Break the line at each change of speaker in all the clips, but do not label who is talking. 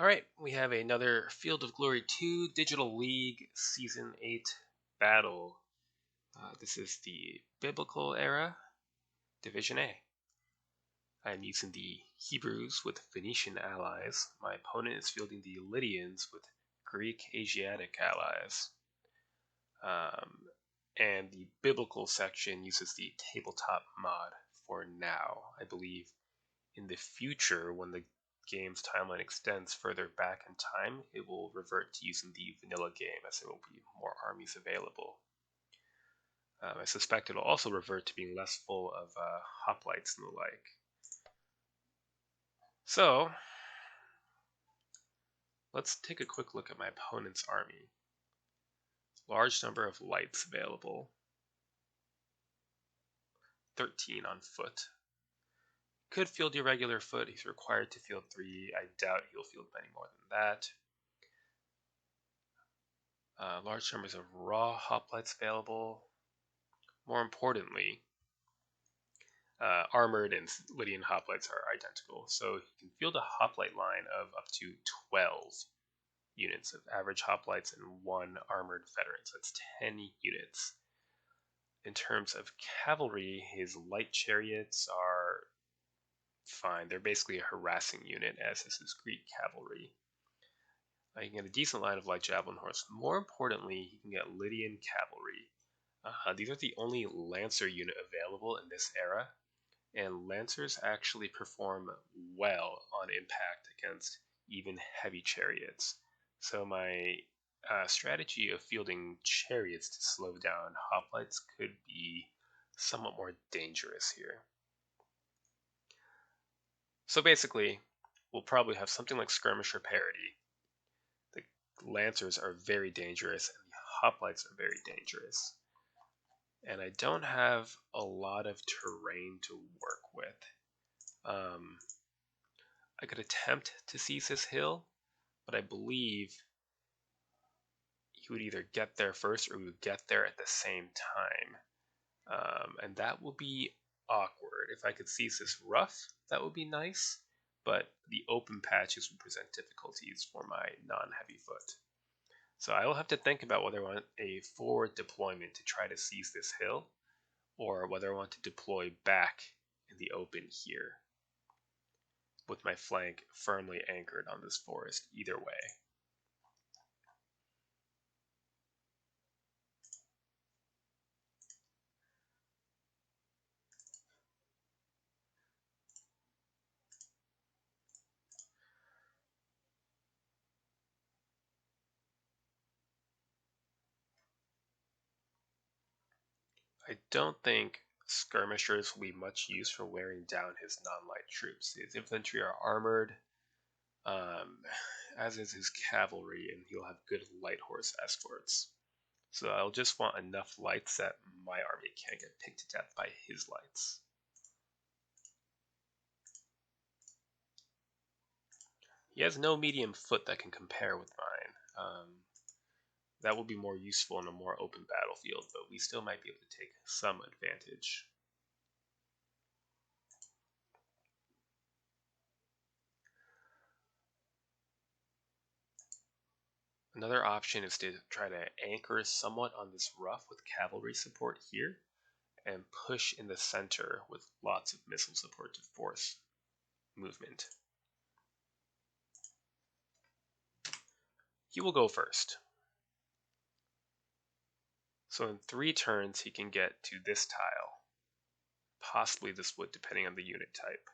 Alright, we have another Field of Glory 2 Digital League Season 8 battle. This is the Biblical Era, Division A. I'm using the Hebrews with Phoenician allies. My opponent is fielding the Lydians with Greek Asiatic allies. And the Biblical section uses the tabletop mod for now. I believe in the future, when the game's timeline extends further back in time, it will revert to using the vanilla game as there will be more armies available. I suspect it'll also revert to being less full of hoplites and the like. So, let's take a quick look at my opponent's army. Large number of lights available. 13 on foot. Could field your regular foot. He's required to field 3. I doubt he'll field many more than that. Large numbers of raw hoplites available. More importantly, armored and Lydian hoplites are identical, so you can field a hoplite line of up to 12 units of average hoplites and 1 armored veteran, so that's 10 units. In terms of cavalry, his light chariots are fine. They're basically a harassing unit, as is his Greek cavalry. You can get a decent line of light javelin horse. More importantly, you can get Lydian cavalry. These are the only Lancer unit available in this era, and Lancers actually perform well on impact against even heavy chariots. So my strategy of fielding chariots to slow down hoplites could be somewhat more dangerous here. So basically, we'll probably have something like skirmisher parity. The Lancers are very dangerous, and the hoplites are very dangerous. And I don't have a lot of terrain to work with. I could attempt to seize this hill, but I believe he would either get there first or we would get there at the same time. And that will be awkward. If I could seize this rough, that would be nice, but the open patches would present difficulties for my non-heavy foot. So I will have to think about whether I want a forward deployment to try to seize this hill, or whether I want to deploy back in the open here, with my flank firmly anchored on this forest either way. I don't think skirmishers will be much use for wearing down his non-light troops. His infantry are armored, as is his cavalry, and he'll have good light horse escorts. So I'll just want enough lights that my army can't get picked to death by his lights. He has no medium foot that can compare with mine. That will be more useful in a more open battlefield, but we still might be able to take some advantage. Another option is to try to anchor somewhat on this rough with cavalry support here, and push in the center with lots of missile support to force movement. He will go first. So in 3 turns he can get to this tile, possibly this wood depending on the unit type.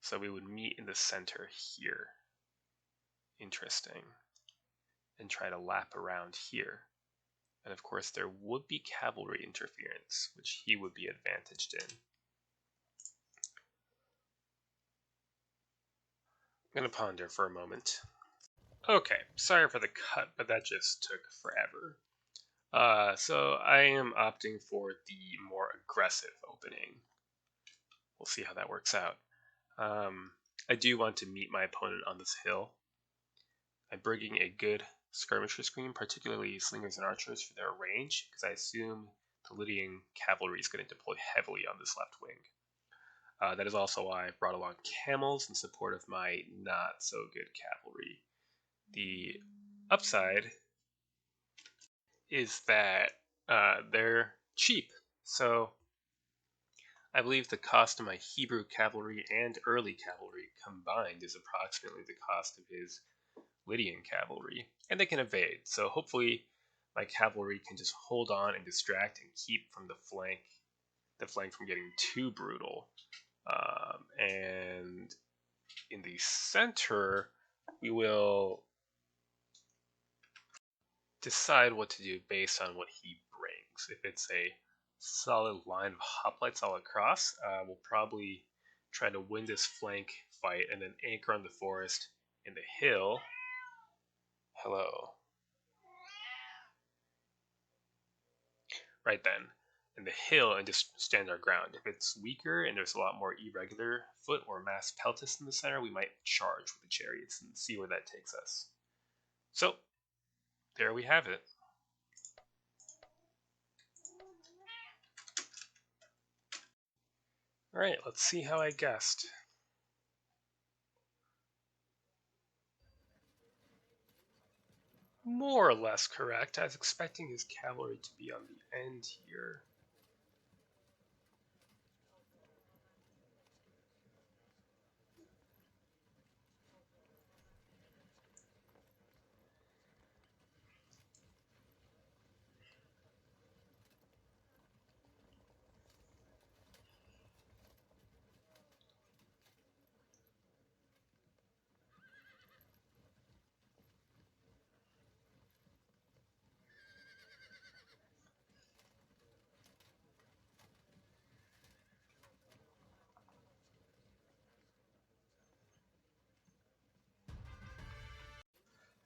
So we would meet in the center here. Interesting. And try to lap around here. And of course there would be cavalry interference, which he would be advantaged in. I'm going to ponder for a moment. Okay, sorry for the cut, but that just took forever. So I am opting for the more aggressive opening. We'll see how that works out. I do want to meet my opponent on this hill. I'm bringing a good skirmisher screen, particularly slingers and archers for their range, because I assume the Lydian cavalry is going to deploy heavily on this left wing. That is also why I brought along camels in support of my not so good cavalry. The upside is that they're cheap. So I believe the cost of my Hebrew cavalry and early cavalry combined is approximately the cost of his Lydian cavalry, and they can evade. So hopefully my cavalry can just hold on and distract and keep from the flank from getting too brutal. And in the center, we will decide what to do based on what he brings. If it's a solid line of hoplites all across, we'll probably try to win this flank fight and then anchor on the forest in the hill. Hello. Right then, in the hill and just stand our ground. If it's weaker and there's a lot more irregular foot or mass peltis in the center, we might charge with the chariots and see where that takes us. So, there we have it. Alright, let's see how I guessed. More or less correct. I was expecting his cavalry to be on the end here.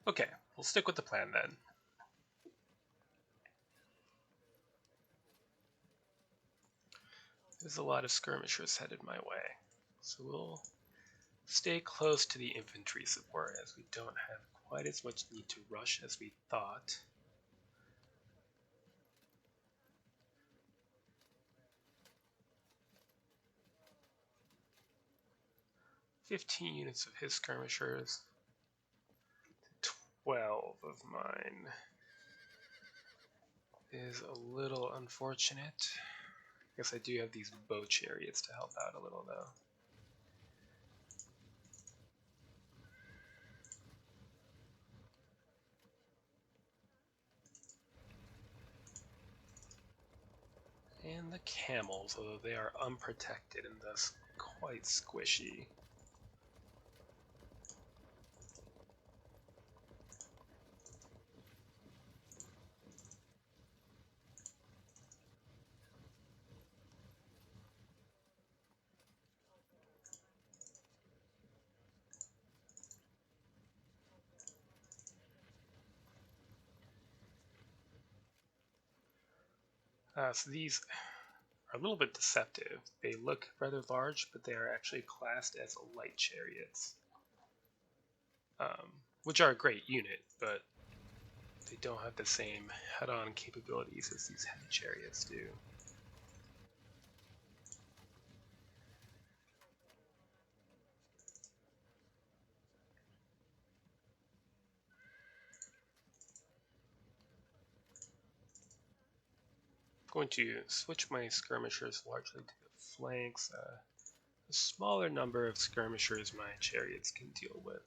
Okay, we'll stick with the plan then. There's a lot of skirmishers headed my way, so we'll stay close to the infantry support as we don't have quite as much need to rush as we thought. "15 units of his skirmishers, 12 of mine." Is a little unfortunate. I guess I do have these bow chariots to help out a little though. And the camels, although they are unprotected and thus quite squishy. So these are a little bit deceptive. They look rather large, but they are actually classed as light chariots, which are a great unit, but they don't have the same head-on capabilities as these heavy chariots do. I'm going to switch my skirmishers largely to the flanks. A smaller number of skirmishers my chariots can deal with.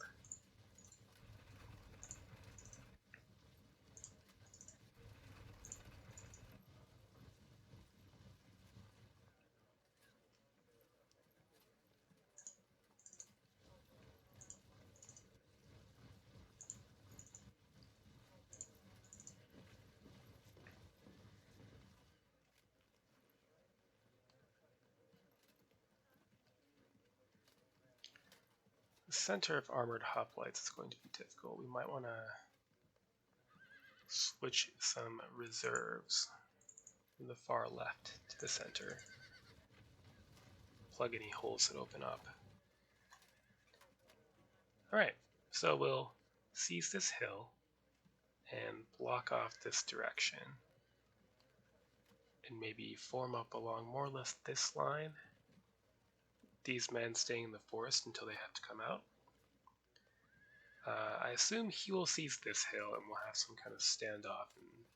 The center of armored hoplites is going to be difficult. We might want to switch some reserves from the far left to the center. Plug any holes that open up. Alright, so we'll seize this hill and block off this direction. And maybe form up along more or less this line. These men staying in the forest until they have to come out. I assume he will seize this hill and we'll have some kind of standoff and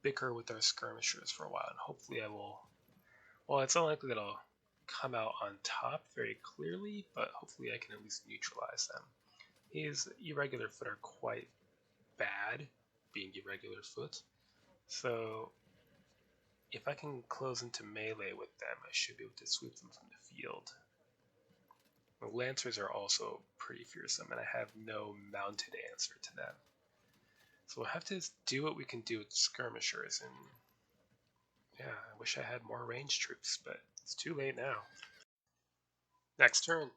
bicker with our skirmishers for a while. And hopefully I will... Well, it's unlikely that I'll come out on top very clearly, but hopefully I can at least neutralize them. His irregular foot are quite bad, being irregular foot. So if I can close into melee with them, I should be able to sweep them from the field. The Lancers are also pretty fearsome, and I have no mounted answer to them. So we'll have to do what we can do with skirmishers, and yeah, I wish I had more ranged troops, but it's too late now. Next turn.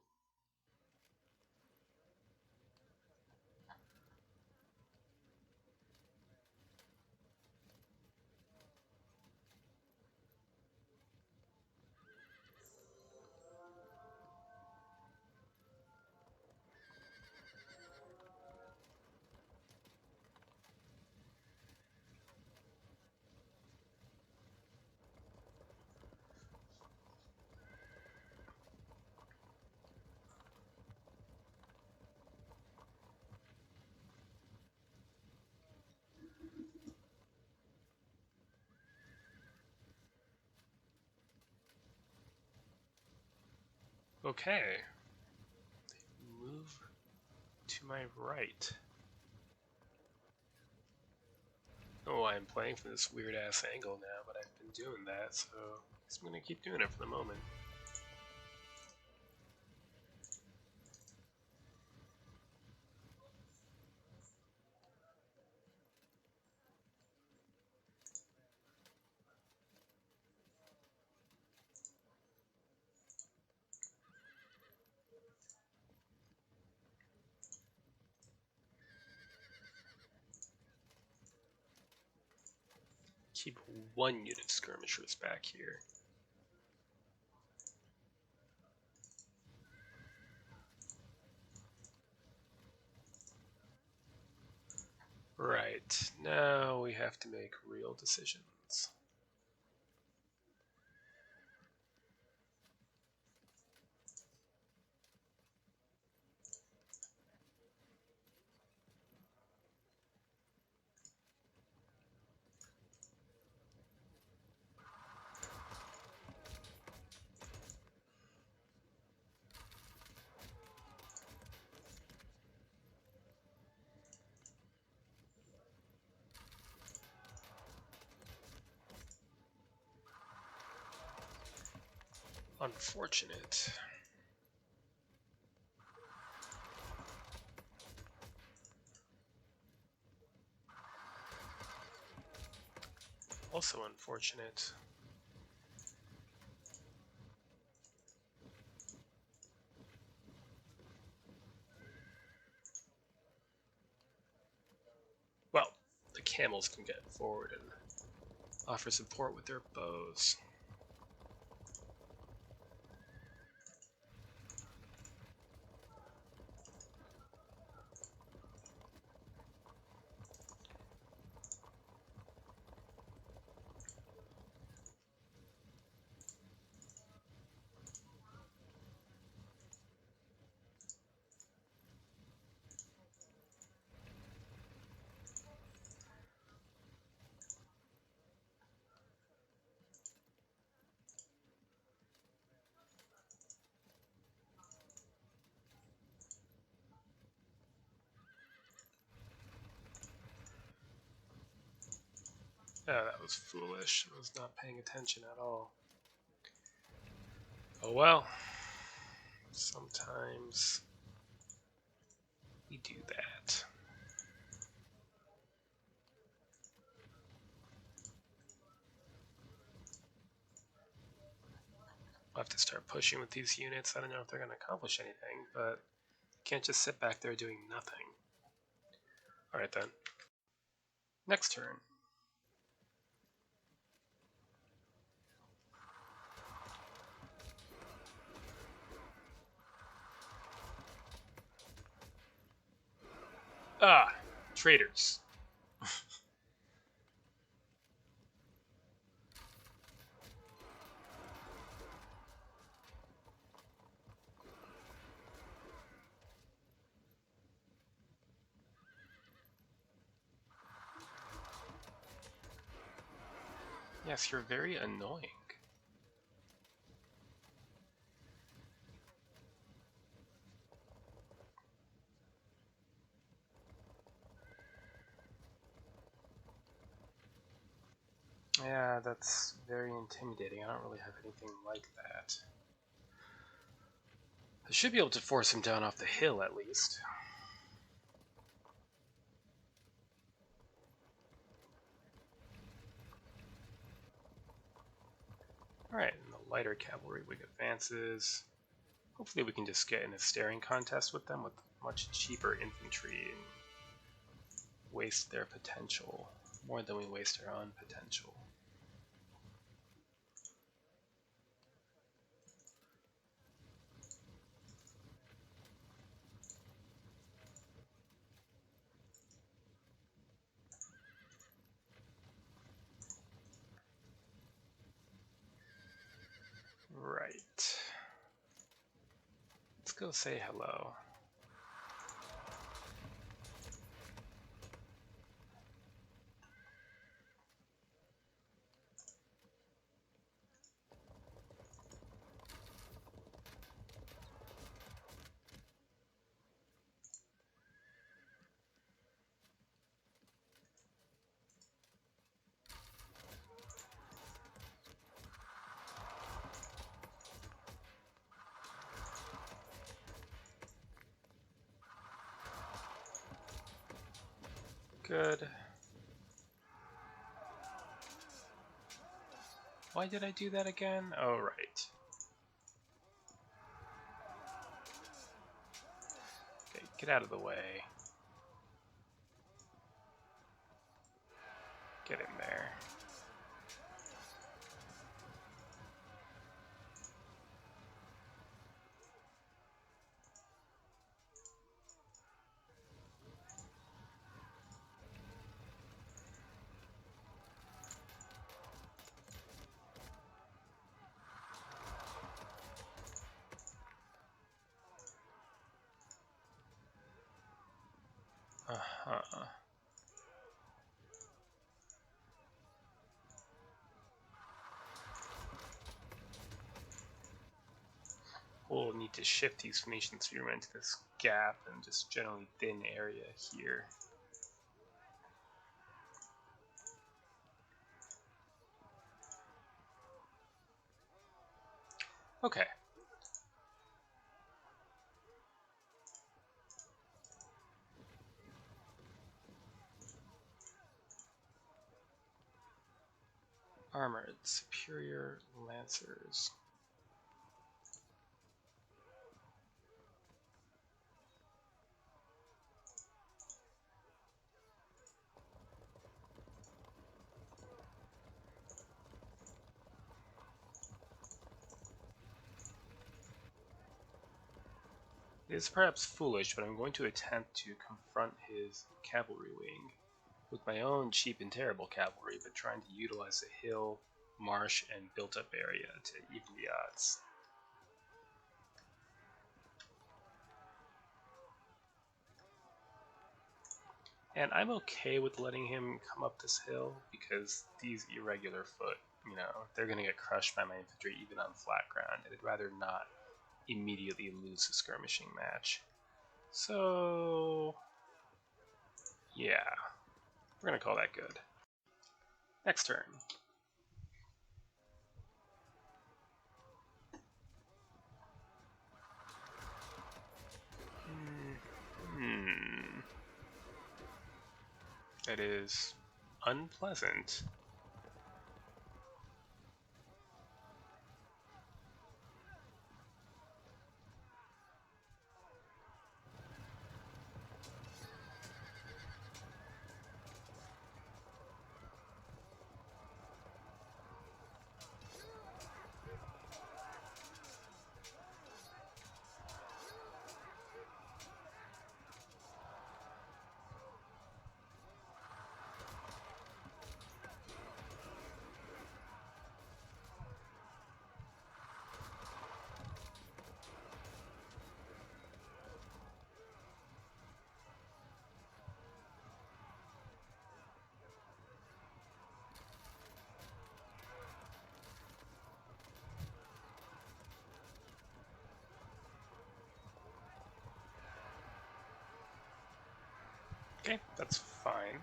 Okay. Move to my right. Oh, I'm playing from this weird ass angle now, but I've been doing that, so I guess I'm gonna keep doing it for the moment. Keep one unit of skirmishers back here. Right, now we have to make real decisions. Unfortunate. Also unfortunate. Well, the camels can get forward and offer support with their bows. Oh, that was foolish. I was not paying attention at all. Oh well. Sometimes we do that. I'll have to start pushing with these units. I don't know if they're going to accomplish anything, but can't just sit back there doing nothing. Alright then. Next turn. Ah, traitors. Yes, you're very annoying. Yeah, that's very intimidating. I don't really have anything like that. I should be able to force him down off the hill at least. Alright, and the lighter cavalry wing advances. Hopefully we can just get in a staring contest with them with much cheaper infantry and waste their potential more than we waste our own potential. Right. Let's go say hello. Good. Why did I do that again? Oh, right. Okay, get out of the way. Get in there. Uh-huh. We'll need to shift these Phoenician spearmen into this gap and just generally thin area here. Okay. Armored superior lancers. It is perhaps foolish, but I'm going to attempt to confront his cavalry wing with my own cheap and terrible cavalry, but trying to utilize the hill, marsh, and built-up area to even the odds. And I'm okay with letting him come up this hill because these irregular foot, they're going to get crushed by my infantry even on flat ground, and I'd rather not immediately lose a skirmishing match. So, yeah, we're going to call that good. Next turn. That is unpleasant. Okay, that's fine.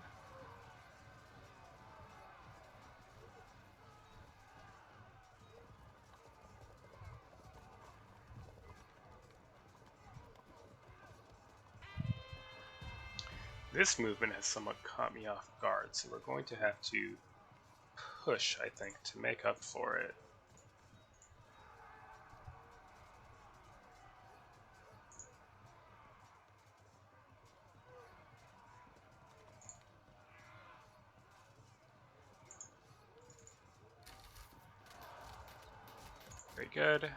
This movement has somewhat caught me off guard, so we're going to have to push, I think, to make up for it. Very good.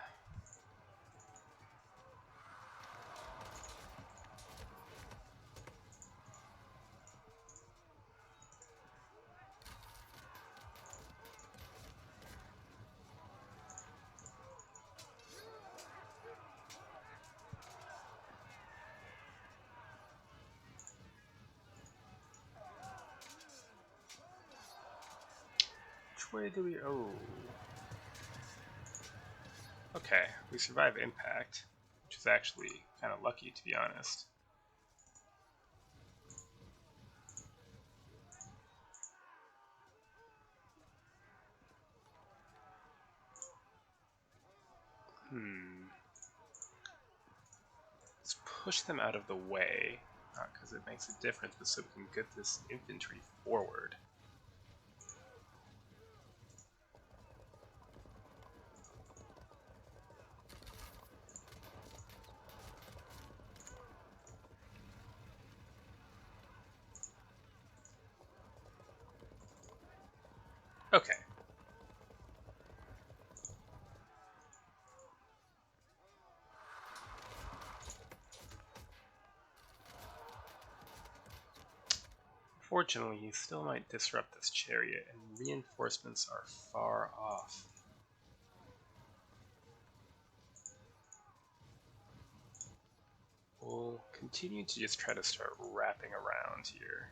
Which way do we... Oh. Okay, we survive impact, which is actually kind of lucky, to be honest. Let's push them out of the way, not because it makes a difference, but so we can get this infantry forward. Okay. Fortunately, he still might disrupt this chariot, and reinforcements are far off. We'll continue to just try to start wrapping around here.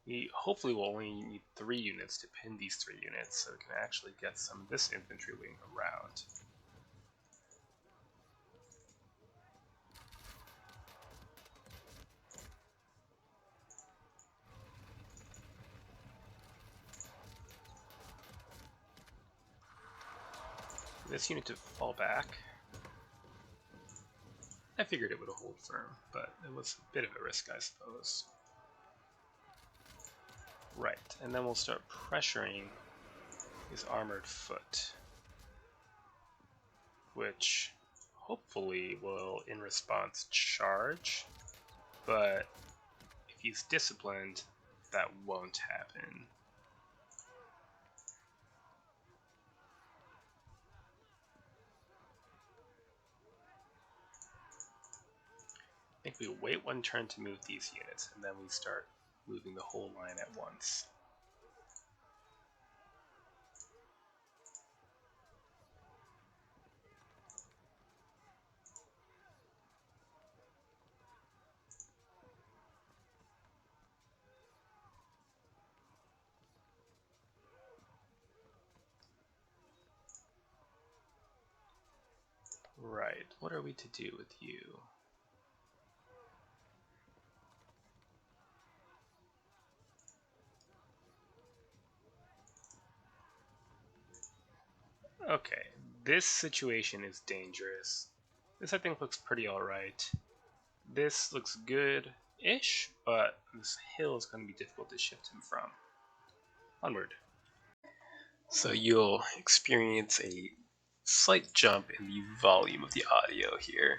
We hopefully will only need 3 units to pin these 3 units, so we can actually get some of this infantry wing around. This unit to fall back. I figured it would hold firm, but it was a bit of a risk, I suppose. Right, and then we'll start pressuring his armored foot, which hopefully will, in response, charge, but if he's disciplined, that won't happen. I think we wait one turn to move these units, and then we start moving the whole line at once. Right, what are we to do with you? Okay, this situation is dangerous. This I think looks pretty alright. This looks good-ish, but this hill is going to be difficult to shift him from. Onward. So you'll experience a slight jump in the volume of the audio here.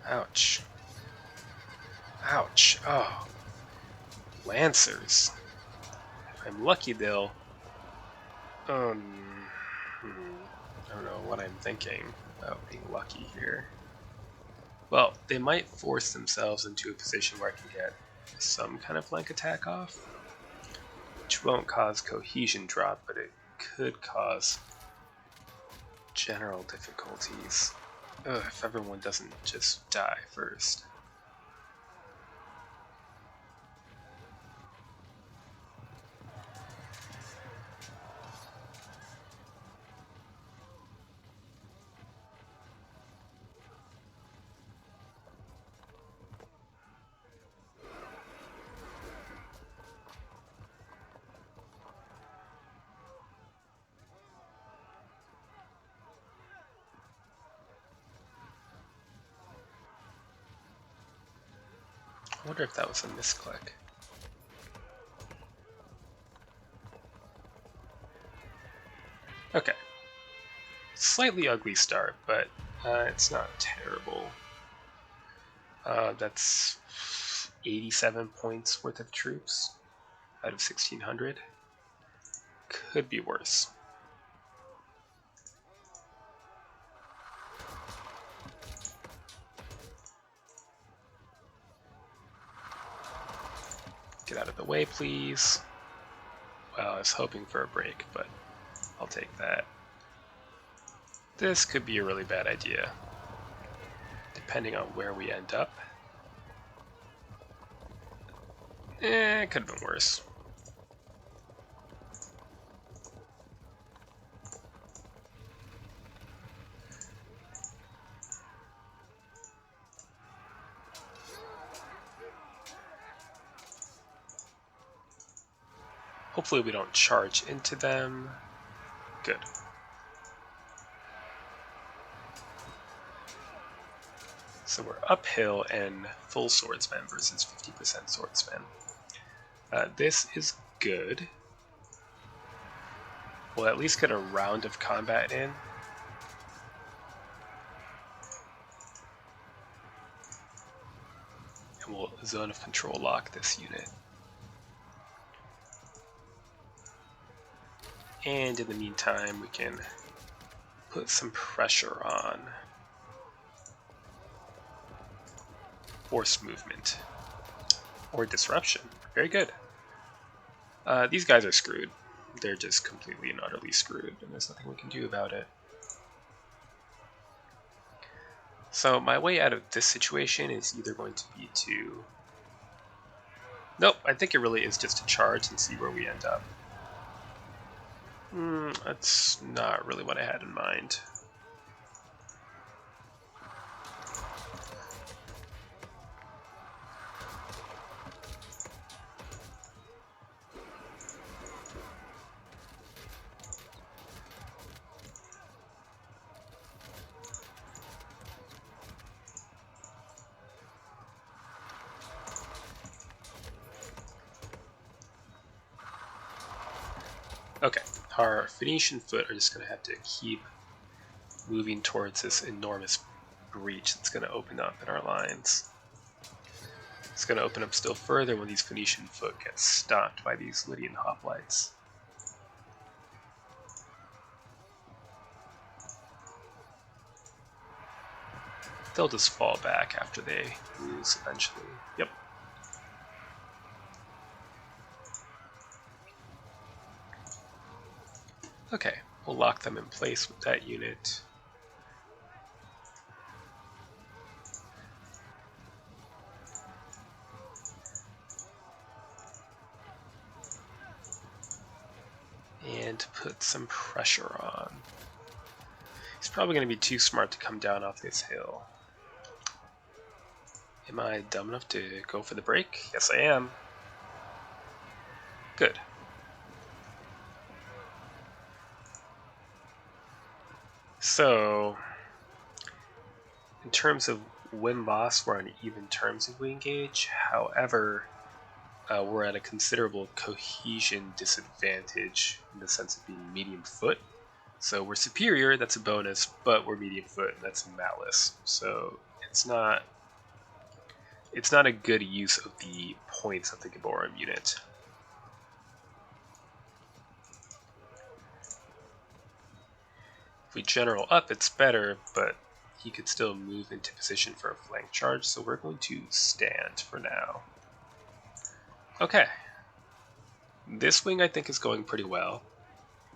Ouch. Ouch. Oh. Lancers. If I'm lucky, they'll... I don't know what I'm thinking about being lucky here. Well, they might force themselves into a position where I can get some kind of flank attack off, which won't cause cohesion drop, but it could cause general difficulties. Ugh, if everyone doesn't just die first. I wonder if that was a misclick. Okay. Slightly ugly start, but it's not terrible. That's 87 points worth of troops out of 1,600. Could be worse. Get out of the way, please. Well, I was hoping for a break, but I'll take that. This could be a really bad idea, depending on where we end up. It could have been worse. Hopefully we don't charge into them. Good. So we're uphill and full swordsman versus 50% swordsman. This is good. We'll at least get a round of combat in. And we'll zone of control lock this unit. And in the meantime, we can put some pressure on force movement or disruption. Very good. These guys are screwed. They're just completely and utterly screwed, and there's nothing we can do about it. So my way out of this situation is either going to be to... Nope, I think it really is just to charge and see where we end up. That's not really what I had in mind. Okay, our Phoenician foot are just going to have to keep moving towards this enormous breach that's going to open up in our lines. It's going to open up still further when these Phoenician foot get stopped by these Lydian hoplites. They'll just fall back after they lose eventually. Yep. Okay, we'll lock them in place with that unit. And put some pressure on. He's probably going to be too smart to come down off this hill. Am I dumb enough to go for the break? Yes, I am. Good. So, in terms of win-loss, we're on even terms if we engage. However, we're at a considerable cohesion disadvantage in the sense of being medium foot. So we're superior, that's a bonus, but we're medium foot, and that's a malice. So it's not a good use of the points of the Gaborum unit. If we general up, it's better, but he could still move into position for a flank charge, so we're going to stand for now. Okay. This wing I think is going pretty well.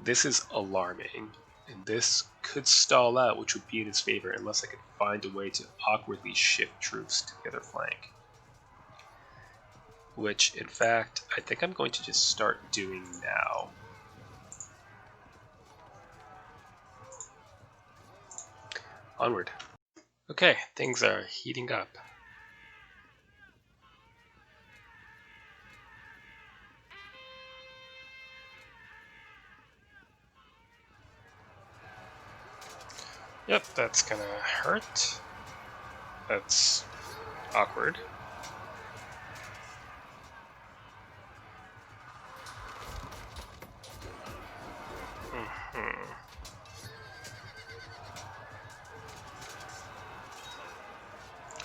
This is alarming, and this could stall out, which would be in his favor unless I could find a way to awkwardly shift troops to the other flank. Which, in fact, I think I'm going to just start doing now. Onward. Okay, things are heating up. Yep, that's gonna hurt. That's awkward.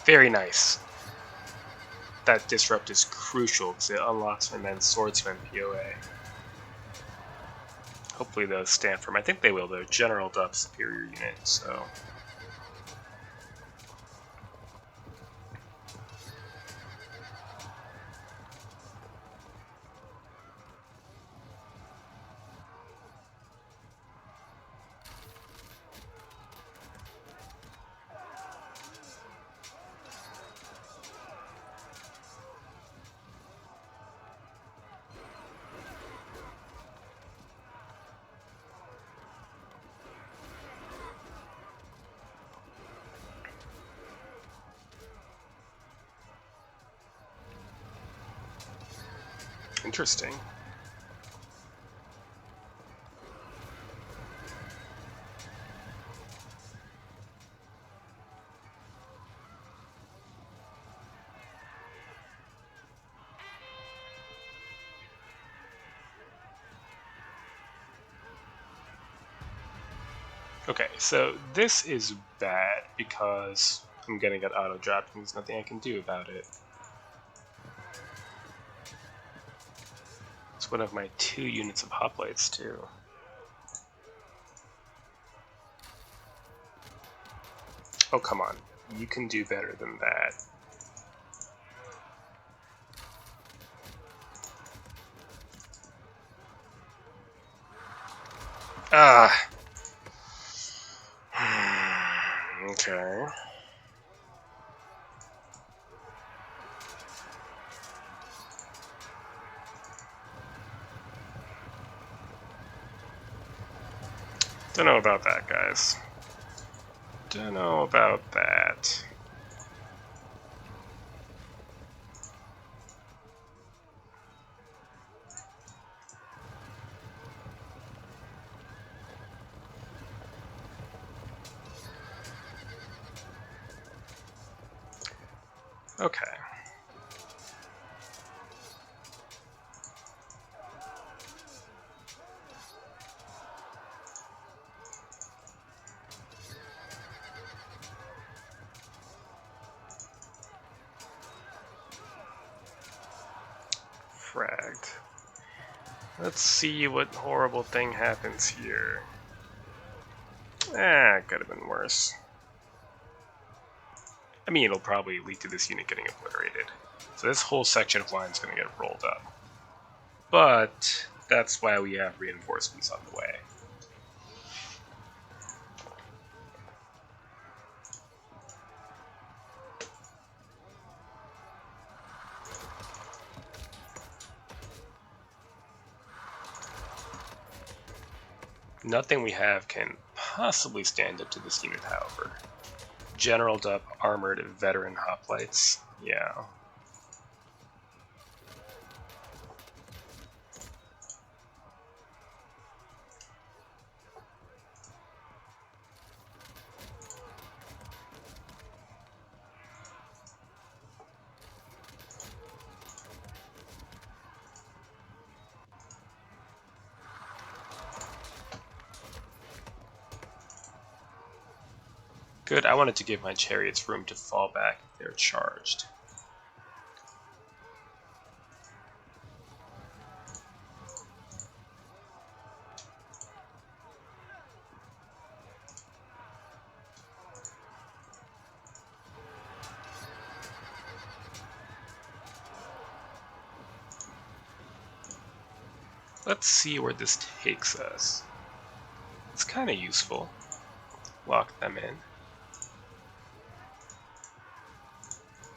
Very nice. That disrupt is crucial because it unlocks my men's swordsman POA. Hopefully they'll stand firm. I think they will. They're general up superior unit, so. Interesting. Okay, so this is bad because I'm gonna get auto-dropped and there's nothing I can do about it. It's one of my 2 units of hoplites too. Oh, come on. You can do better than that. Ah. Okay. Don't know about that, guys. Don't know about that. Okay. Fragged. Let's see what horrible thing happens here. Could have been worse. I mean, it'll probably lead to this unit getting obliterated. So this whole section of line is going to get rolled up. But that's why we have reinforcements on the way. Nothing we have can possibly stand up to this unit, however. Generaled up, armored, veteran hoplites. Yeah. Good, I wanted to give my chariots room to fall back if they're charged. Let's see where this takes us. It's kind of useful. Lock them in.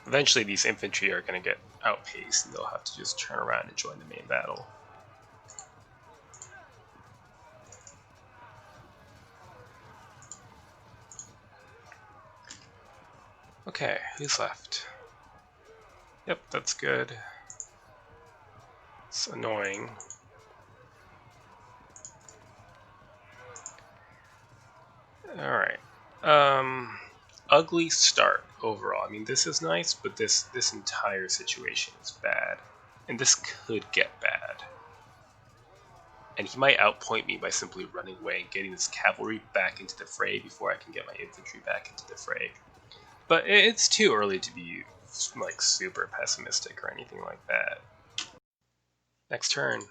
Eventually these infantry are going to get outpaced and they'll have to just turn around and join the main battle. Okay, who's left? Yep, that's good. It's annoying. Alright. Ugly start overall. I mean, this is nice, but this entire situation is bad. And this could get bad. And he might outpoint me by simply running away and getting his cavalry back into the fray before I can get my infantry back into the fray. But it's too early to be like super pessimistic or anything like that. Next turn.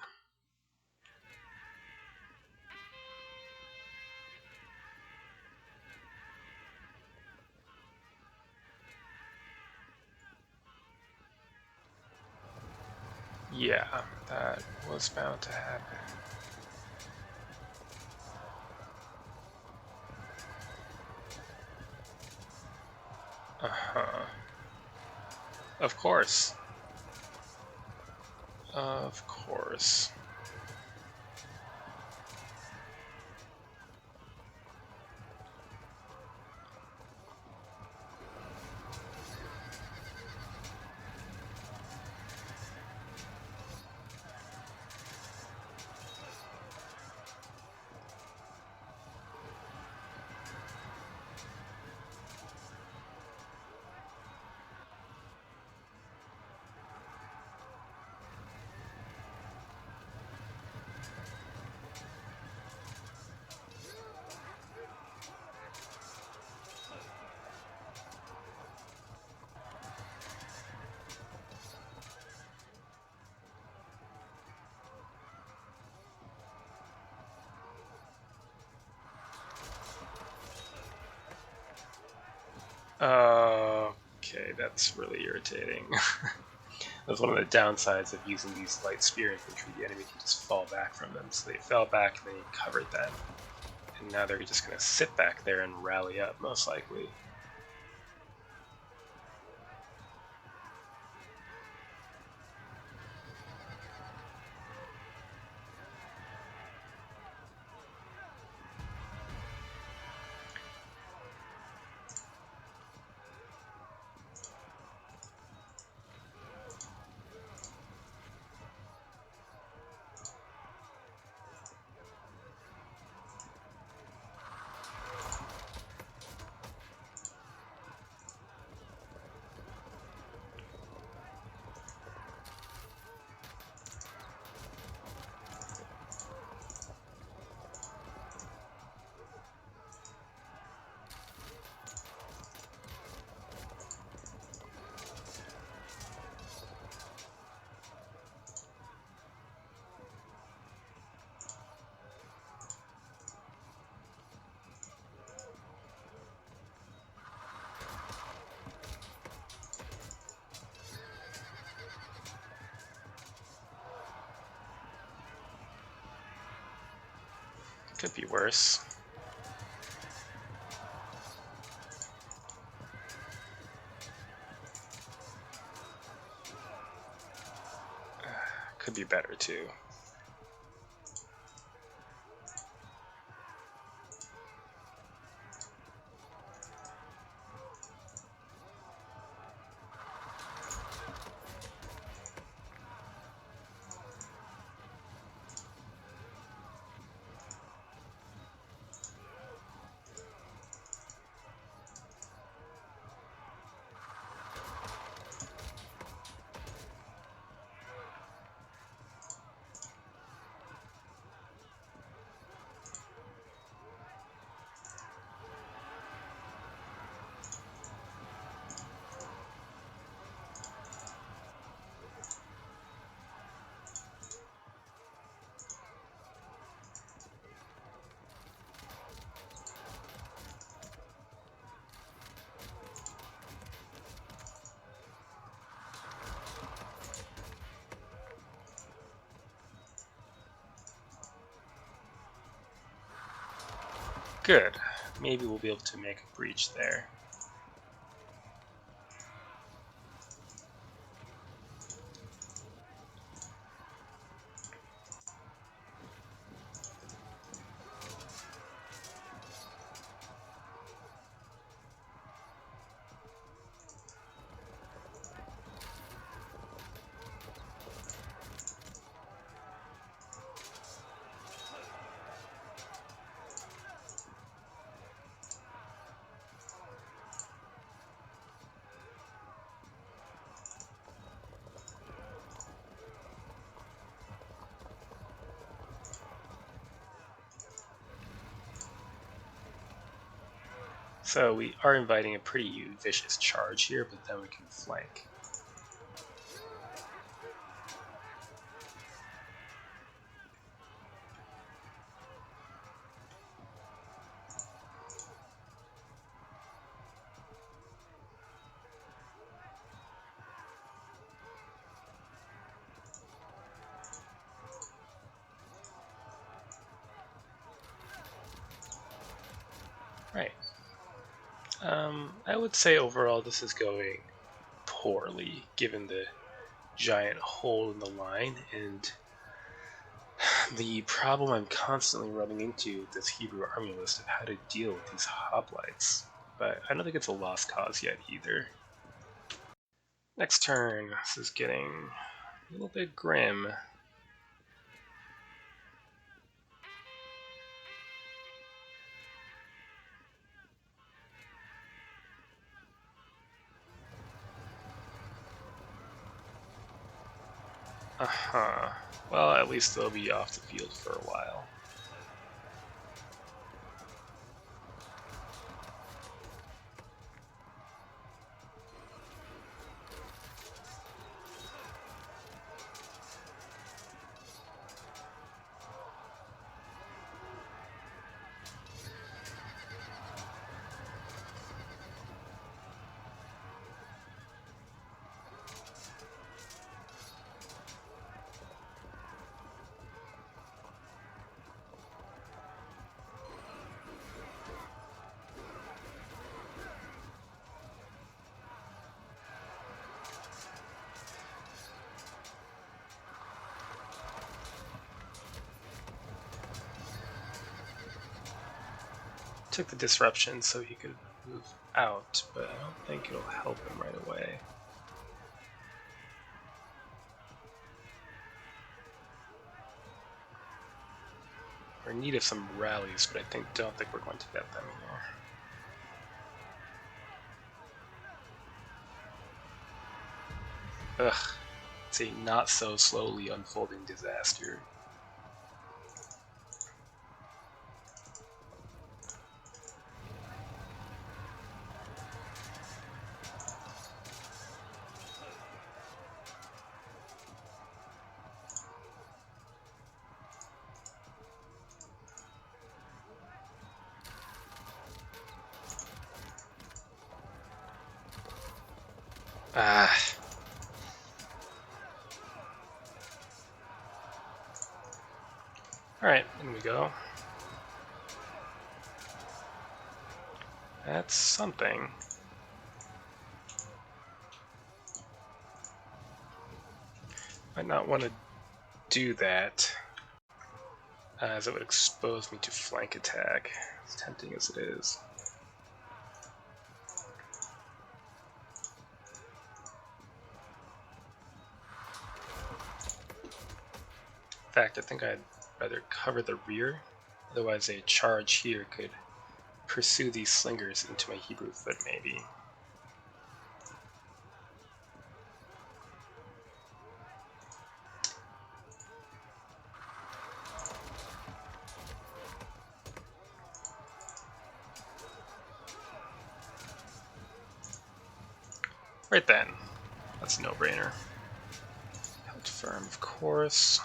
Yeah, that was bound to happen. Uh-huh. Of course. Of course. Okay, that's really irritating. That's one of the downsides of using these light spear infantry. The enemy can just fall back from them. So they fell back and then he covered them. And now they're just going to sit back there and rally up, most likely. Could be worse. Could be better too. Good. Maybe we'll be able to make a breach there. So we are inviting a pretty vicious charge here, but then we can flank. Right. I would say overall this is going poorly, given the giant hole in the line and the problem I'm constantly running into with this Hebrew army list of how to deal with these hoplites. But I don't think it's a lost cause yet either. Next turn, this is getting a little bit grim. Well, at least they'll be off the field for a while. Took the disruption so he could move out, but I don't think it'll help him right away. We're in need of some rallies, but I don't think we're going to get them here. Ugh, it's a not so slowly unfolding disaster. Alright, in we go. That's something. Might not want to do that, as it would expose me to flank attack, as tempting as it is. In fact, I think I'd rather cover the rear, otherwise a charge here could pursue these slingers into my Hebrew foot maybe. Right then, that's a no-brainer. Held firm, of course.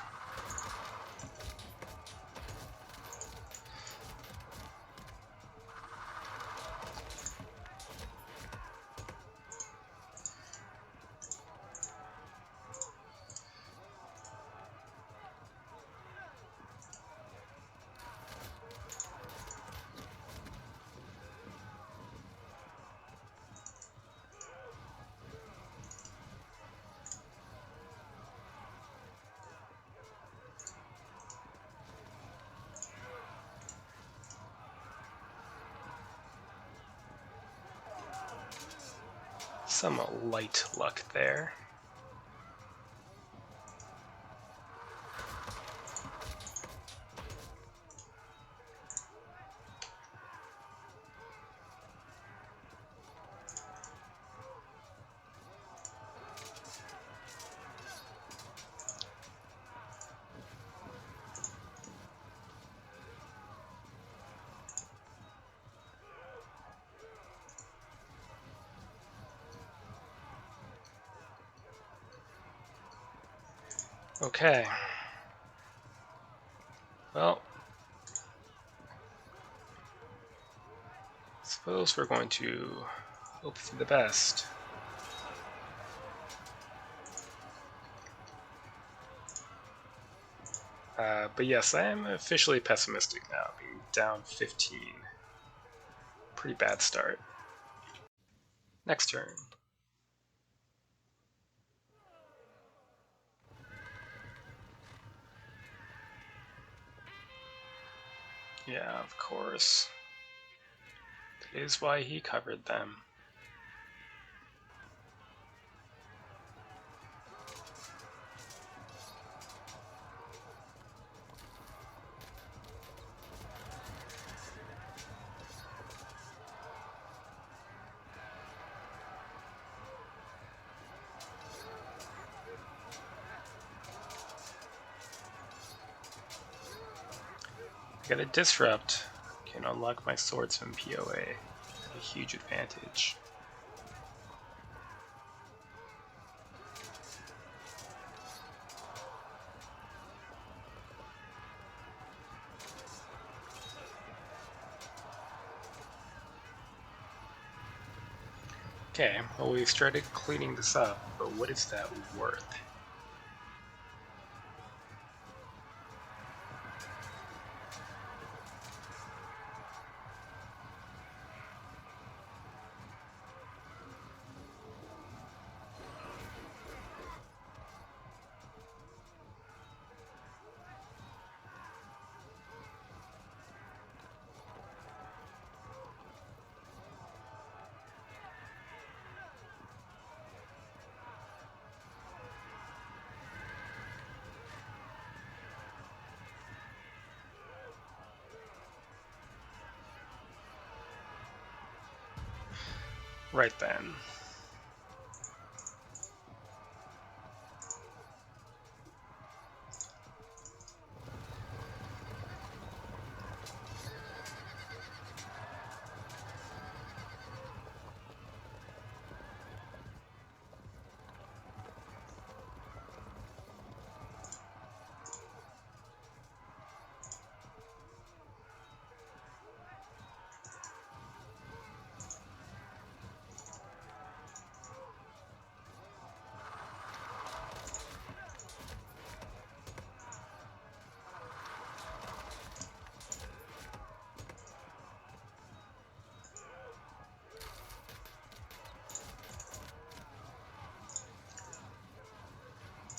Some light luck there. Okay. Well, suppose we're going to hope for the best. But yes, I am officially pessimistic now, being down 15. Pretty bad start. Next turn. Yeah, of course. That is why he covered them. I got a disrupt. Can unlock my swordsman POA. A huge advantage. Okay, well we've started cleaning this up, but what is that worth? Right then.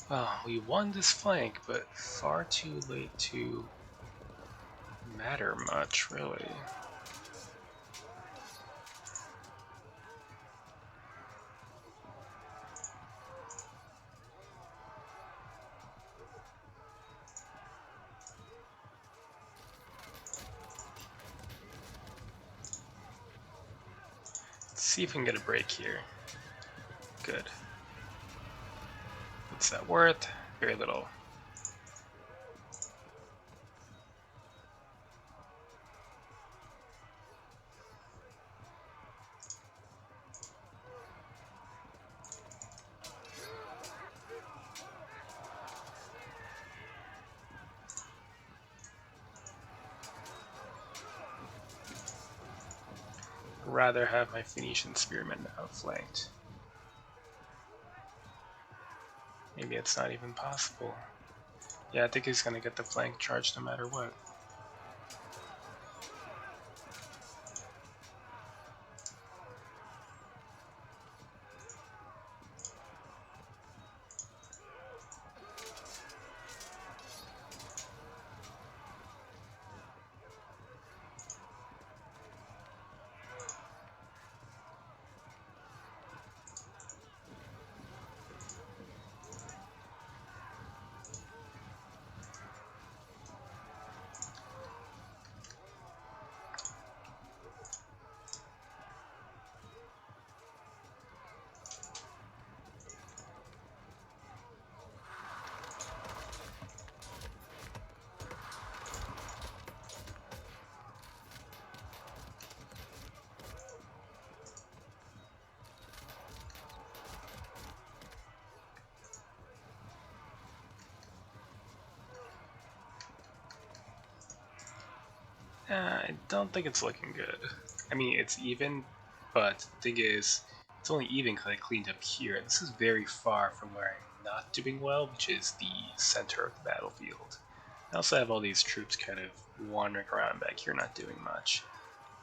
Well, we won this flank, but far too late to matter much, really. Let's see if we can get a break here. Good. What's that worth? Very little. Rather have my Phoenician spearmen outflanked. Maybe it's not even possible. Yeah, I think he's gonna get the flank charge no matter what. I don't think it's looking good. I mean, it's even, but the thing is, it's only even because I cleaned up here. This is very far from where I'm not doing well, which is the center of the battlefield. I also have all these troops kind of wandering around back here, not doing much.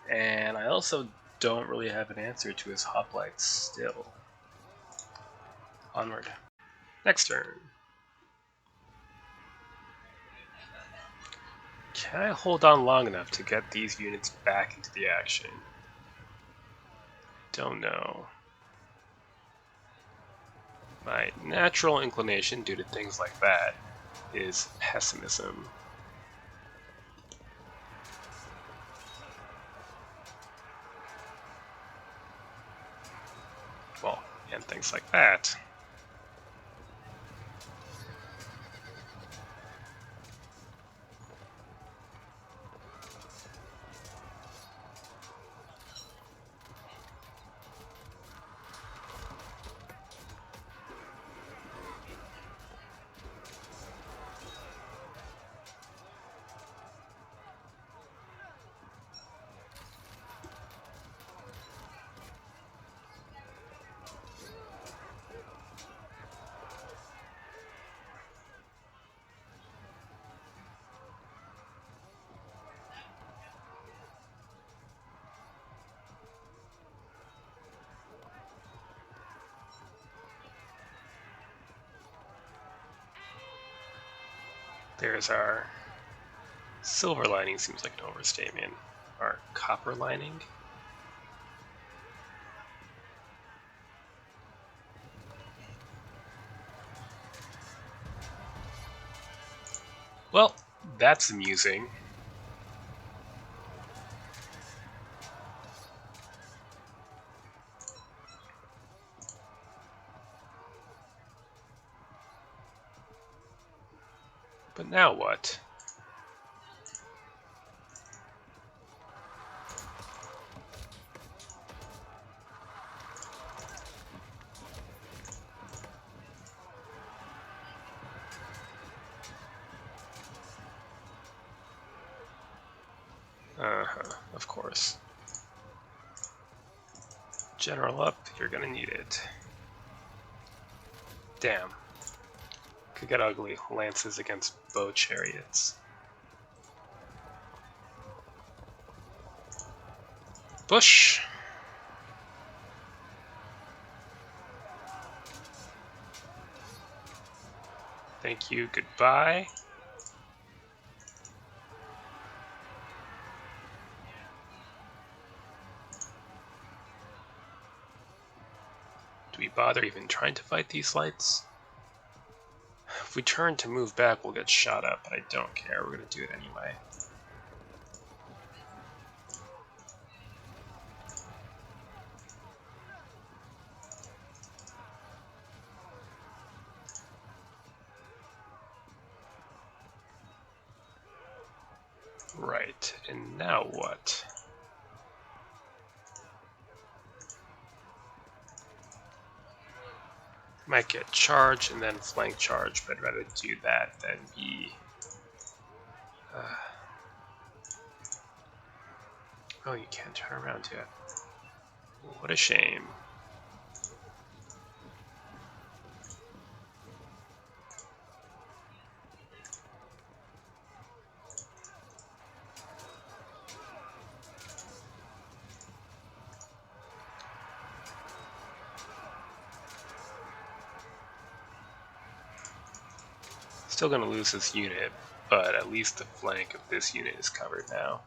And I also don't really have an answer to his hoplites still. Onward. Next turn. Can I hold on long enough to get these units back into the action? Don't know. My natural inclination, due to things like that, is pessimism. Well, and things like that. There's our silver lining, seems like an overstatement. Our copper lining. Well, that's amusing. But now what? Of course. General up, you're gonna need it. Damn. Could get ugly. Lances against bow chariots. Bush! Thank you, goodbye. Do we bother even trying to fight these lights? If we turn to move back, we'll get shot up, but I don't care. We're gonna do it anyway. Right, and now what? Might get charge and then flank charge, but I'd rather do that than be... Oh, you can't turn around yet. What a shame. Still gonna lose this unit, but at least the flank of this unit is covered now.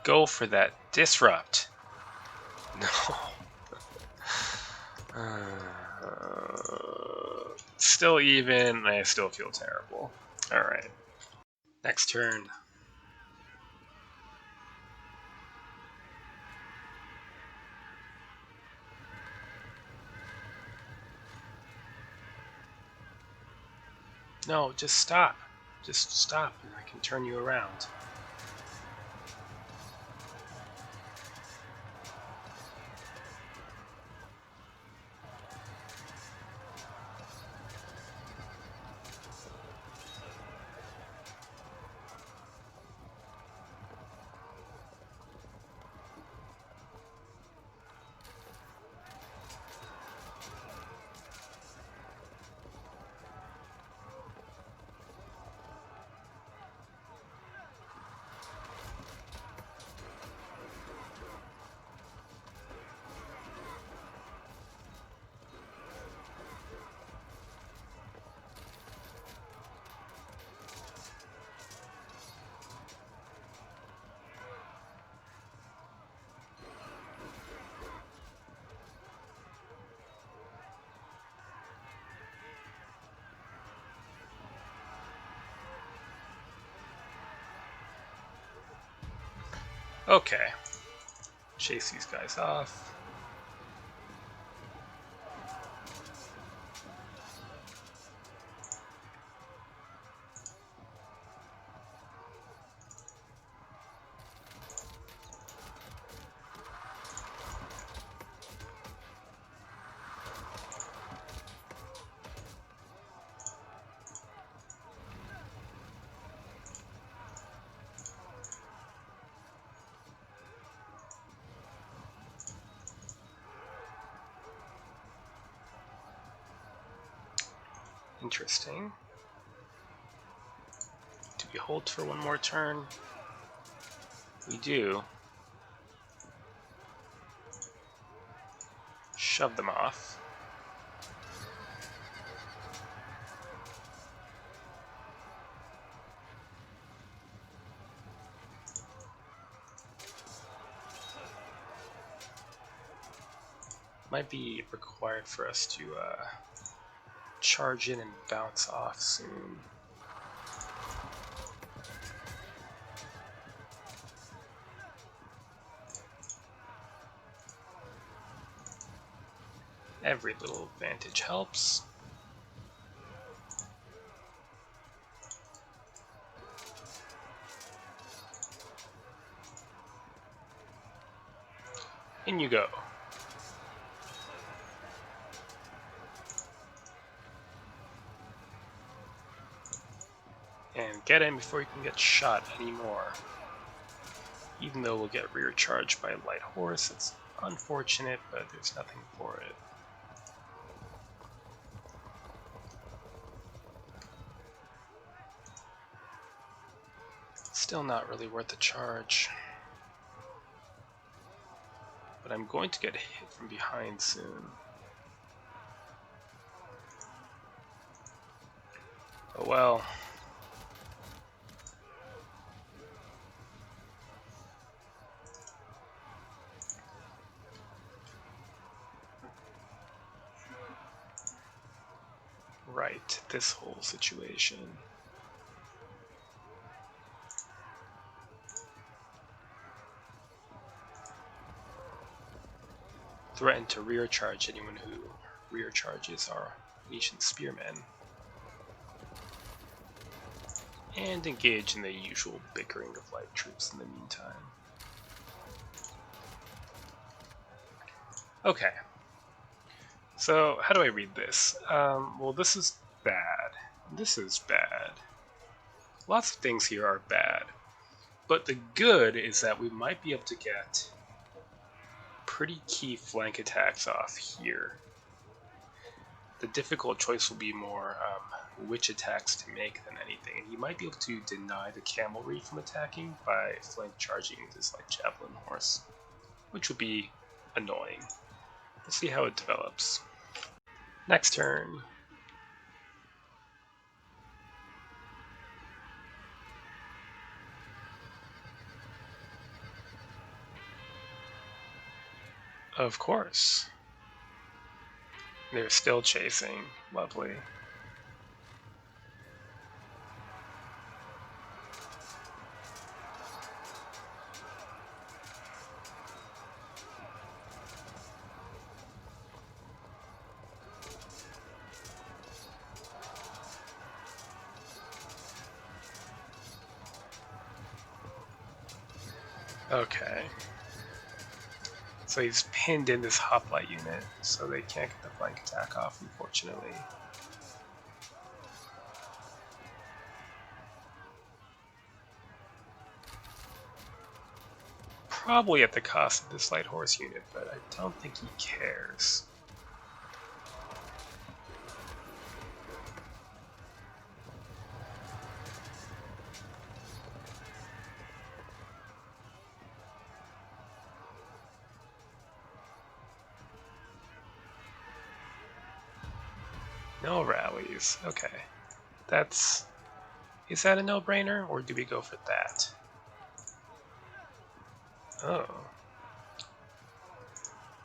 Go for that disrupt. No. Still even. I still feel terrible. Alright. Next turn. No, just stop. Just stop and I can turn you around. Okay. Chase these guys off. Interesting. Do we hold for one more turn? We do. Shove them off. Might be required for us to charge in and bounce off soon. Every little advantage helps. In you go. And get in before you can get shot anymore. Even though we'll get rear charged by a light horse, it's unfortunate, but there's nothing for it. Still not really worth the charge. But I'm going to get hit from behind soon. Oh well. Right, this whole situation. Threaten to rear charge anyone who rear charges our Phoenician spearmen. And engage in the usual bickering of light troops in the meantime. Okay. So, how do I read this? Well, this is bad. This is bad. Lots of things here are bad. But the good is that we might be able to get pretty key flank attacks off here. The difficult choice will be more which attacks to make than anything. And he might be able to deny the cavalry from attacking by flank charging with his light javelin horse, which would be annoying. We'll see how it develops. Next turn. Of course. They're still chasing. Lovely. Okay. So he's pinned in this hoplite unit, so they can't get the flank attack off, unfortunately. Probably at the cost of this light horse unit, but I don't think he cares. No rallies. Okay. That's... Is that a no-brainer, or do we go for that? Oh.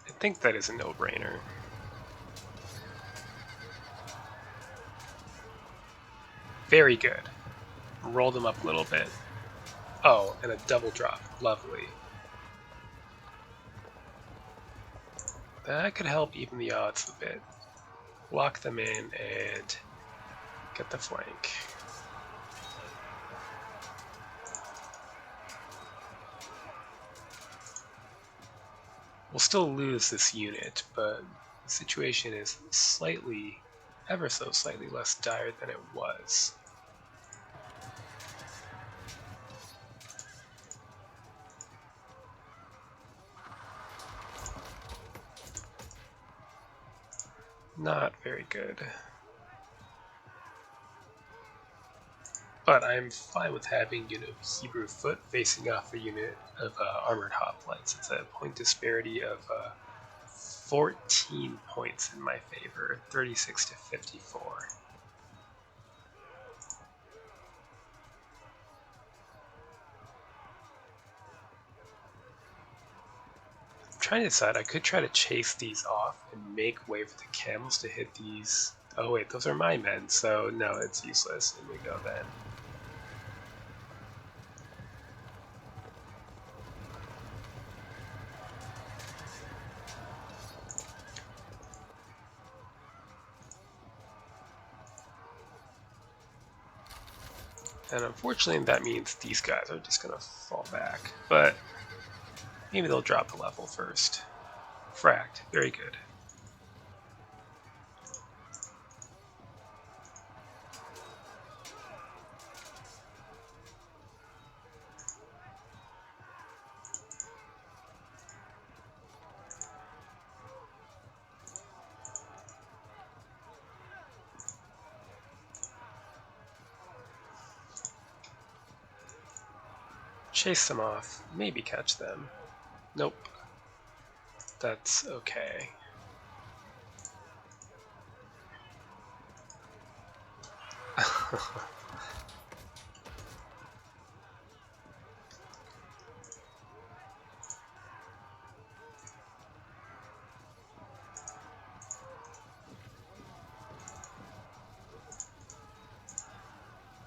I think that is a no-brainer. Very good. Roll them up a little bit. Oh, and a double drop. Lovely. That could help even the odds a bit. Lock them in and get the flank. We'll still lose this unit, but the situation is slightly, ever so slightly less dire than it was. Not very good. But I'm fine with having Hebrew foot facing off a unit of armored hoplites. It's a point disparity of 14 points in my favor, 36 to 54. I'm trying to decide, I could try to chase these off and make way for the camels to hit these. Oh wait, those are my men, so no, it's useless. And we go then. And unfortunately that means these guys are just going to fall back. But maybe they'll drop a level first. Fract, very good. Chase them off, maybe catch them. Nope. That's okay.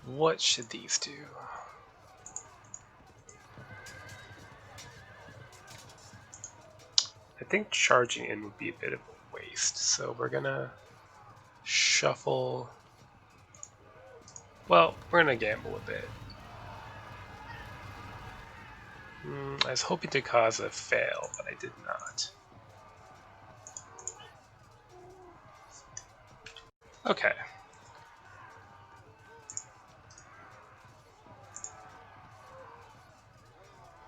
What should these do? I think charging in would be a bit of a waste, so we're gonna shuffle. Well, we're gonna gamble a bit. I was hoping to cause a fail, but I did not. Okay.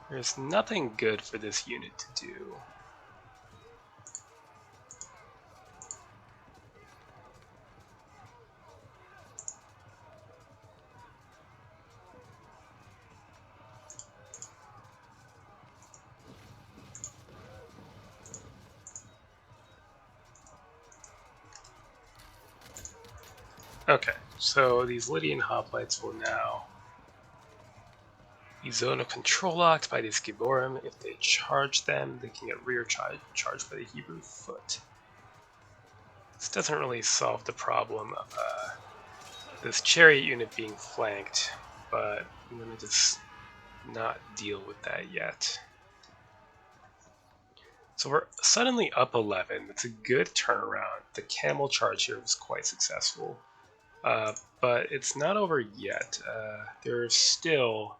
There's nothing good for this unit to do. Okay, so these Lydian hoplites will now be zone of control locked by these Giborim. If they charge them, they can get rear charged by the Hebrew foot. This doesn't really solve the problem of this chariot unit being flanked, but I'm going to just not deal with that yet. So we're suddenly up 11. It's a good turnaround. The camel charge here was quite successful. But it's not over yet. There's still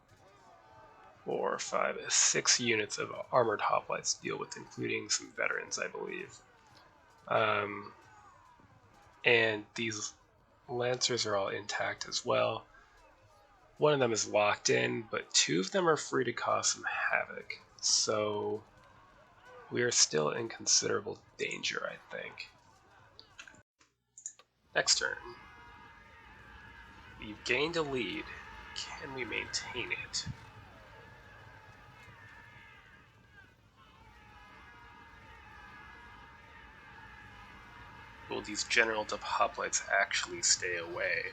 4, 5, 6 units of armored hoplites to deal with, including some veterans, I believe. And these lancers are all intact as well. One of them is locked in, but 2 of them are free to cause some havoc. So we are still in considerable danger, I think. Next turn. We've gained a lead. Can we maintain it? Will these generals of hoplites actually stay away?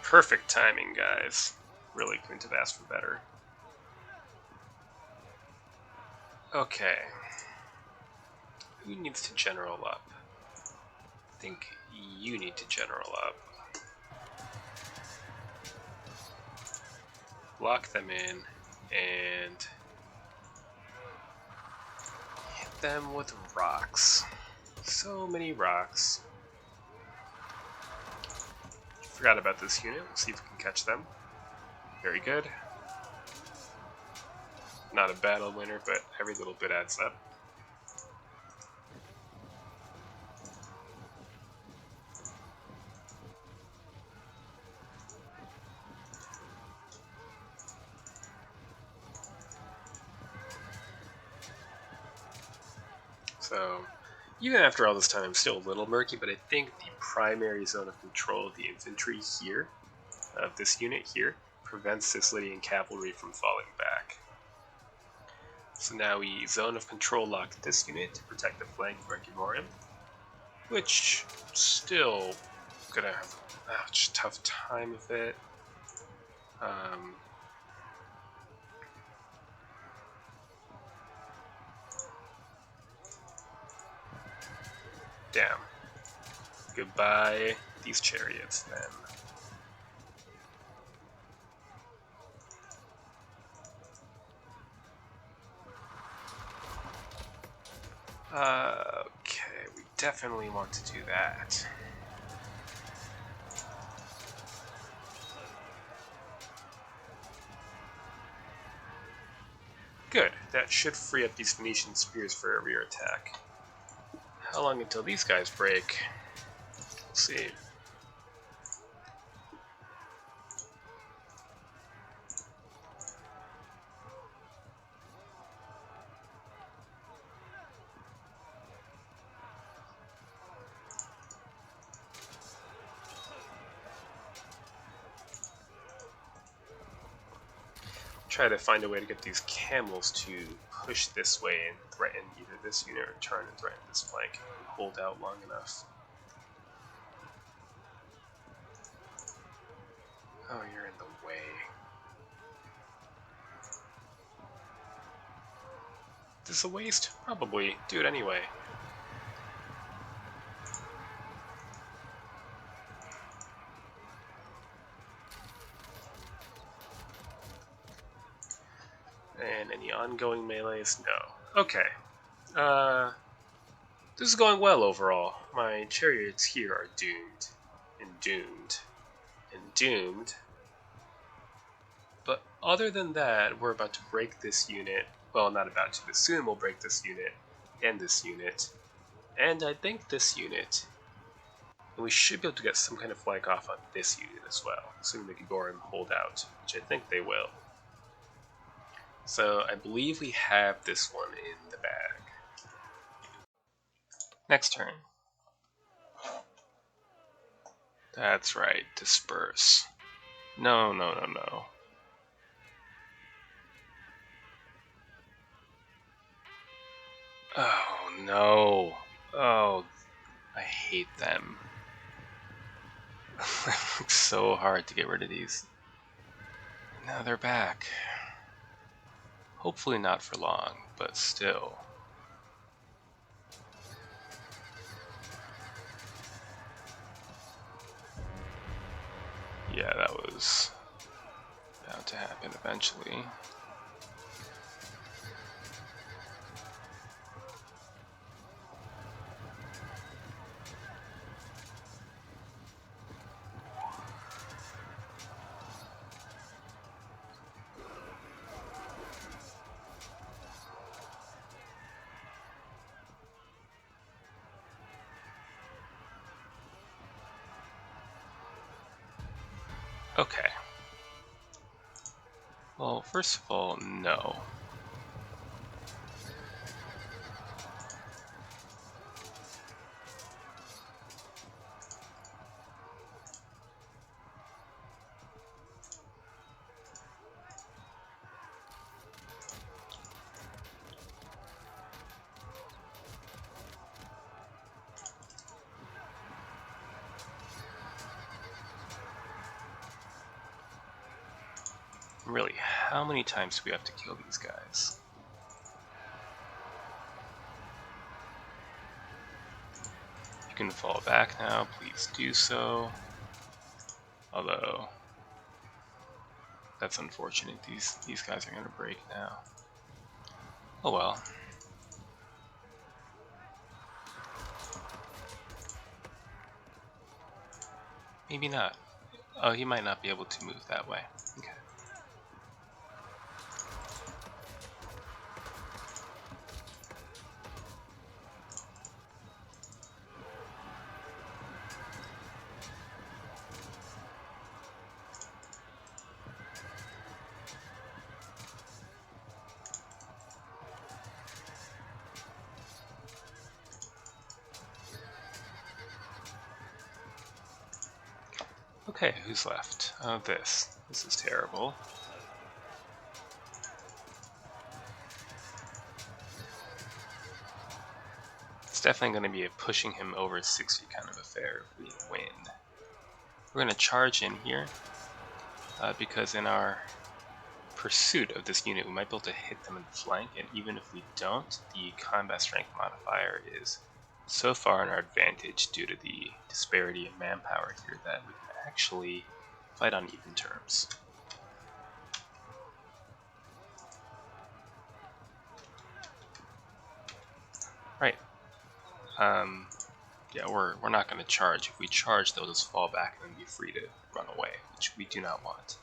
Perfect timing, guys. Really couldn't have asked for better. Okay. Who needs to general up? I think you need to general up. Lock them in and hit them with rocks. So many rocks. Forgot about this unit. We'll see if we can catch them. Very good. Not a battle winner, but every little bit adds up. So, even after all this time, I'm still a little murky, but I think the primary zone of control of the infantry here, of this unit here, prevents this Lydian cavalry from falling back. So now we zone of control lock this unit to protect the flank of Regimorium, which still gonna have a tough time of it. Damn. Goodbye, these chariots, then. Okay, we definitely want to do that. Good, that should free up these Phoenician spears for a rear attack. How long until these guys break? We'll see. Try to find a way to get these camels to push this way and threaten either this unit or turn and threaten this flank and hold out long enough. Oh, you're in the way. Is this a waste? Probably. Do it anyway. And any ongoing melees? No. Okay. This is going well overall. My chariots here are doomed. And doomed. And doomed. But other than that, we're about to break this unit. Well, not about to, but soon we'll break this unit. And this unit. And I think this unit. And we should be able to get some kind of flank off on this unit as well. Assuming the Gigorim hold out. Which I think they will. So I believe we have this one in the bag. Next turn. That's right, disperse. No, no, no, no. Oh, no. Oh, I hate them. It's so hard to get rid of these. Now they're back. Hopefully not for long, but still. Yeah, that was bound to happen eventually. Okay. Well, first of all, no. Really, how many times do we have to kill these guys? You can fall back now, please do so. Although, that's unfortunate, these guys are gonna break now. Oh well. Maybe not. Oh, he might not be able to move that way. Okay. Okay, who's left? Oh, this. This is terrible. It's definitely going to be a pushing him over 60 kind of affair if we win. We're going to charge in here, because in our pursuit of this unit, we might be able to hit them in the flank, and even if we don't, the combat strength modifier is so far in our advantage due to the disparity in manpower here that we can actually fight on even terms. Right. Yeah, we're not going to charge. If we charge, they'll just fall back and be free to run away, which we do not want.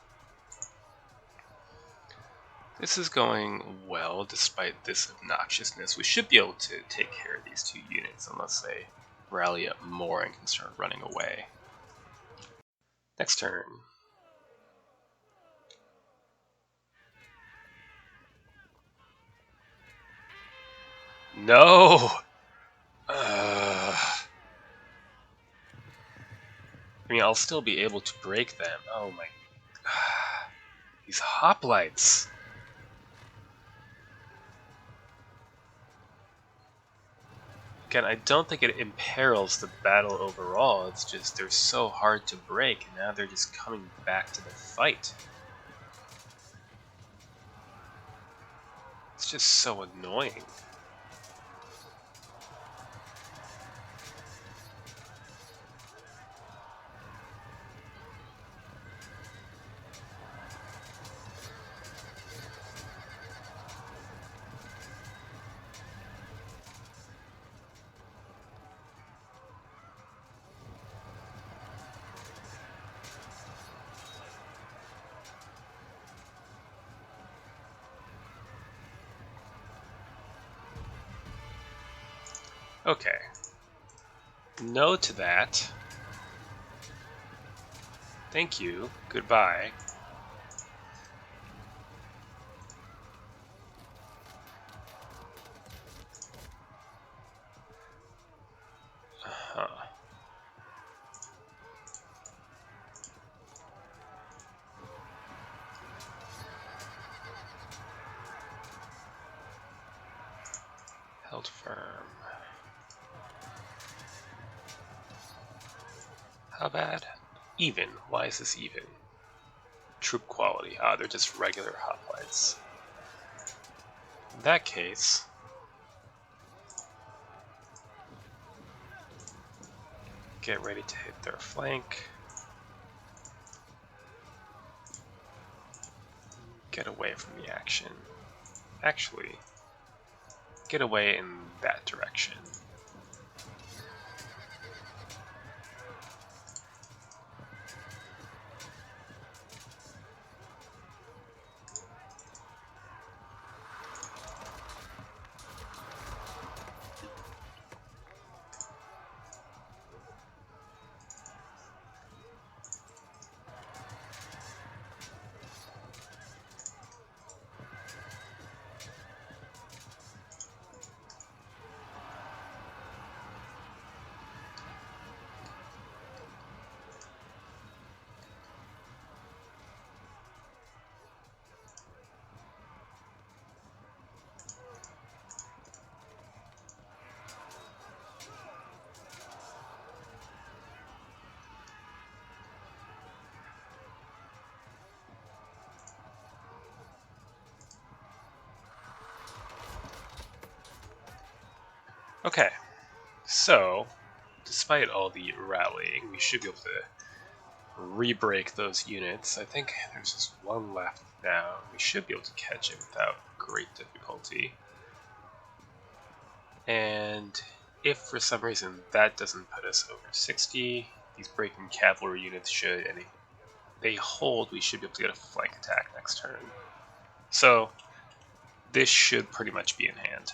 This is going well, despite this obnoxiousness. We should be able to take care of these two units unless they rally up more and can start running away. Next turn. No! I mean, I'll still be able to break them. Oh my... These hoplites! Again, I don't think it imperils the battle overall, it's just they're so hard to break, and now they're just coming back to the fight. It's just so annoying. Okay. No to that. Thank you. Goodbye. How bad? Even. Why is this even? Troop quality. Ah, they're just regular hoplites. In that case, get ready to hit their flank. Get away from the action. Actually, get away in that direction. Okay, so despite all the rallying, we should be able to re-break those units. I think there's just one left now. We should be able to catch it without great difficulty. And if for some reason that doesn't put us over 60, these breaking cavalry units should, and if they hold, we should be able to get a flank attack next turn. So this should pretty much be in hand.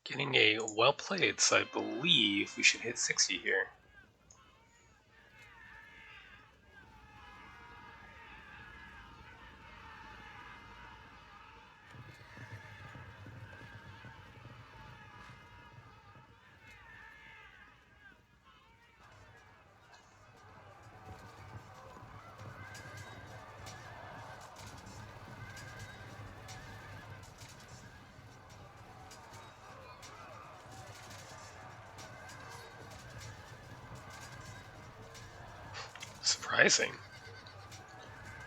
Getting a well played, so I believe we should hit 60 here. Surprising.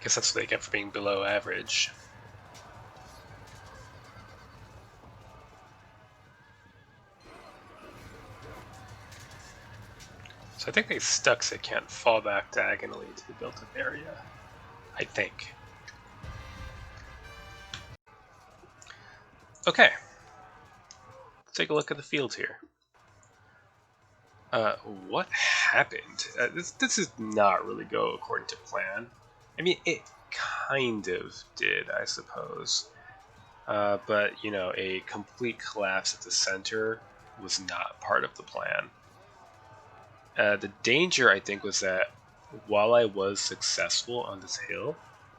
Guess that's what they get for being below average. So I think they stuck so they can't fall back diagonally to the built-up area. I think. Okay. Let's take a look at the field here. What happened? This did not really go according to plan. I mean, it kind of did, I suppose. But, you know, a complete collapse at the center was not part of the plan. The danger, I think, was that while I was successful on this hill,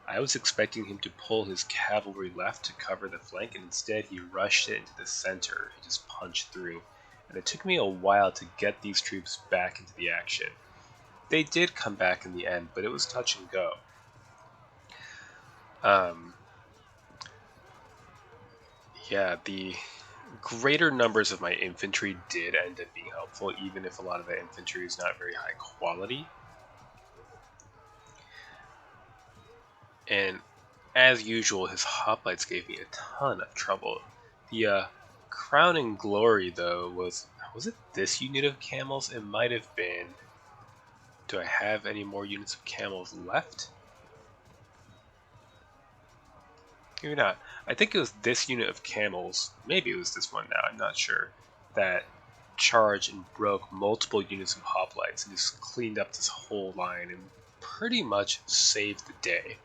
I was expecting him to pull his cavalry left to cover the flank, and instead he rushed it into the center. He just punched through. And it took me a while to get these troops back into the action. They did come back in the end, but it was touch and go. Yeah, the greater numbers of my infantry did end up being helpful, even if a lot of the infantry is not very high quality. And as usual, his hoplites gave me a ton of trouble. The crowning glory, though, was it this unit of camels? It might have been. Do I have any more units of camels left? Maybe not. I think it was this unit of camels, maybe it was this one now, I'm not sure, that charged and broke multiple units of hoplites and just cleaned up this whole line and pretty much saved the day.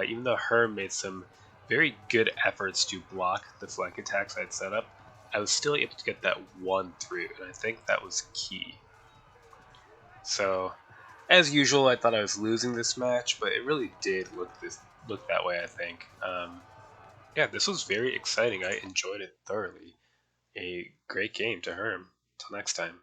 Even though Herm made some very good efforts to block the flank attacks I'd set up, I was still able to get that one through, and I think that was key. So, as usual, I thought I was losing this match, but it really did look that way, I think. Yeah, this was very exciting. I enjoyed it thoroughly. A great game to Herm. Till next time.